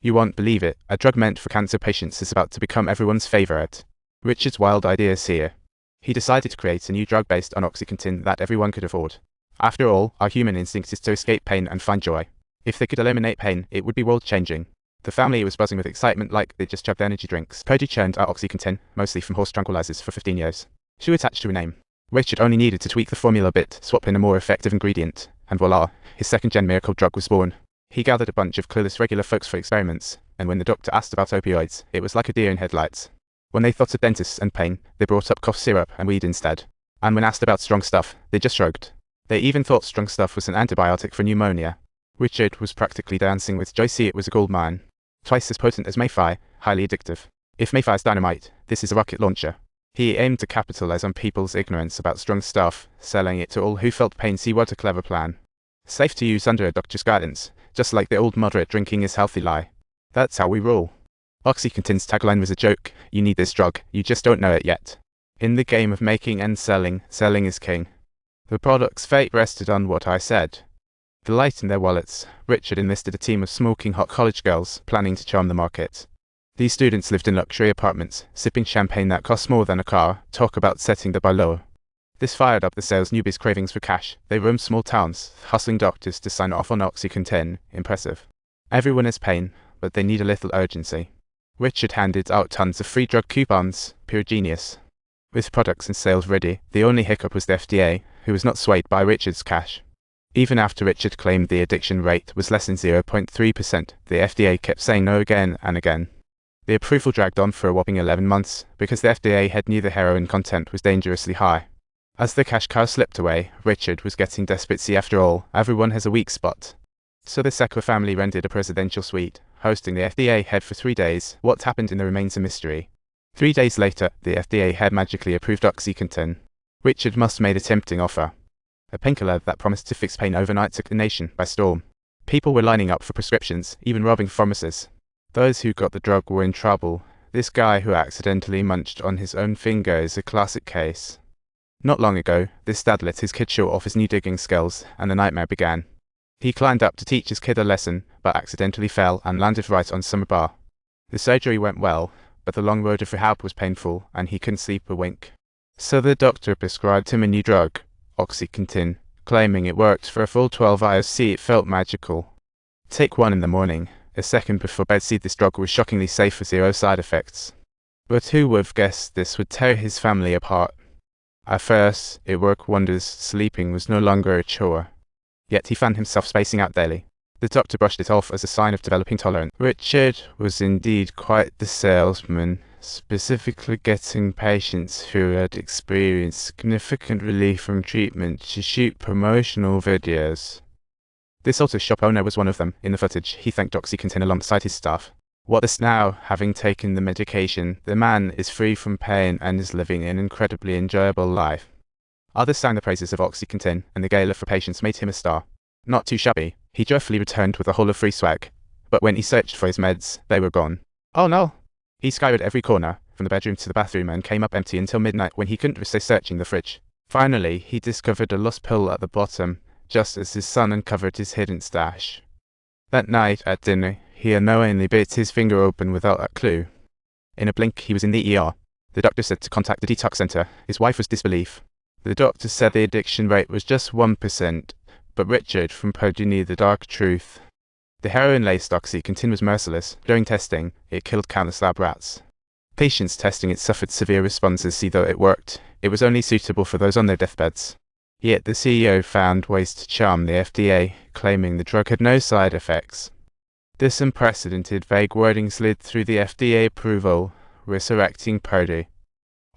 You won't believe it, a drug meant for cancer patients is about to become everyone's favorite. Richard's wild idea is here. He decided to create a new drug based on OxyContin that everyone could afford. After all, our human instinct is to escape pain and find joy. If they could eliminate pain, it would be world-changing. The family was buzzing with excitement like they just chugged energy drinks. Purdue churned out OxyContin, mostly from horse tranquilizers, for 15 years. She attached to a name. Richard only needed to tweak the formula a bit, swap in a more effective ingredient, and voila, his second-gen miracle drug was born. He gathered a bunch of clueless regular folks for experiments, and when the doctor asked about opioids, it was like a deer in headlights. When they thought of dentists and pain, they brought up cough syrup and weed instead. And when asked about strong stuff, they just shrugged. They even thought strong stuff was an antibiotic for pneumonia. Richard was practically dancing with joy. See, it was a gold mine. Twice as potent as Mayfi, highly addictive. If Mayfi is dynamite, this is a rocket launcher. He aimed to capitalize on people's ignorance about strong stuff, selling it to all who felt pain. See, what a clever plan. Safe to use under a doctor's guidance, just like the old moderate drinking is healthy lie. That's how we roll. OxyContin's tagline was a joke: you need this drug, you just don't know it yet. In the game of making and selling, selling is king. The product's fate rested on what I said. The light in their wallets, Richard enlisted a team of smoking hot college girls, planning to charm the market. These students lived in luxury apartments, sipping champagne that cost more than a car, talk about setting the bar low. This fired up the sales newbies' cravings for cash. They roamed small towns, hustling doctors to sign off on OxyContin. Impressive. Everyone has pain, but they need a little urgency. Richard handed out tons of free drug coupons, pure genius. With products and sales ready, the only hiccup was the FDA, who was not swayed by Richard's cash. Even after Richard claimed the addiction rate was less than 0.3%, the FDA kept saying no again and again. The approval dragged on for a whopping 11 months, because the FDA had knew the heroin content was dangerously high. As the cash cow slipped away, Richard was getting desperate. See, after all, everyone has a weak spot. So the Seco family rented a presidential suite, hosting the FDA head for 3 days. What happened in the remains a mystery. 3 days later, the FDA head magically approved OxyContin. Richard must have made a tempting offer. A painkiller that promised to fix pain overnight took the nation by storm. People were lining up for prescriptions, even robbing pharmacies. Those who got the drug were in trouble. This guy who accidentally munched on his own finger is a classic case. Not long ago, this dad let his kid show off his new digging skills, and the nightmare began. He climbed up to teach his kid a lesson, but accidentally fell and landed right on some bar. The surgery went well, but the long road of rehab was painful, and he couldn't sleep a wink. So the doctor prescribed him a new drug, OxyContin, claiming it worked for a full 12 hours. See, it felt magical. Take one in the morning, a second before bed. See, this drug was shockingly safe with 0 side effects. But who would have guessed this would tear his family apart? At first, it worked wonders. Sleeping was no longer a chore. Yet he found himself spacing out daily. The doctor brushed it off as a sign of developing tolerance. Richard was indeed quite the salesman, specifically getting patients who had experienced significant relief from treatment to shoot promotional videos. This auto shop owner was one of them. In the footage, he thanked OxyContin alongside his staff. What is now, having taken the medication, the man is free from pain and is living an incredibly enjoyable life. Others sang the praises of OxyContin, and the gala for patients made him a star. Not too shabby, he joyfully returned with a haul of free swag. But when he searched for his meds, they were gone. Oh no! He scoured every corner, from the bedroom to the bathroom, and came up empty until midnight when he couldn't resist searching the fridge. Finally, he discovered a lost pill at the bottom, just as his son uncovered his hidden stash. That night at dinner, he unknowingly bit his finger open without a clue. In a blink, he was in the ER. The doctor said to contact the detox center. His wife was disbelief. The doctor said the addiction rate was just 1%, but Richard from Purdue knew the dark truth. The heroin-laced OxyContin was merciless. During testing, it killed countless lab rats. Patients testing it suffered severe responses. See, though it worked, it was only suitable for those on their deathbeds. Yet the CEO found ways to charm the FDA, claiming the drug had no side effects. This unprecedented vague wording slid through the FDA approval, resurrecting Purdue.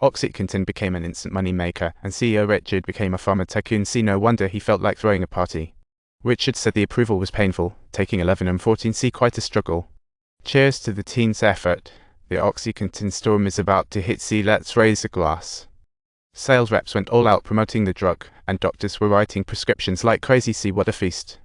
OxyContin became an instant money maker, and CEO Richard became a pharma tycoon. See, no wonder he felt like throwing a party. Richard said the approval was painful, taking 11 and 14. See, quite a struggle. Cheers to the team's effort. The OxyContin storm is about to hit. See, let's raise a glass. Sales reps went all out promoting the drug, and doctors were writing prescriptions like crazy. See, what a feast.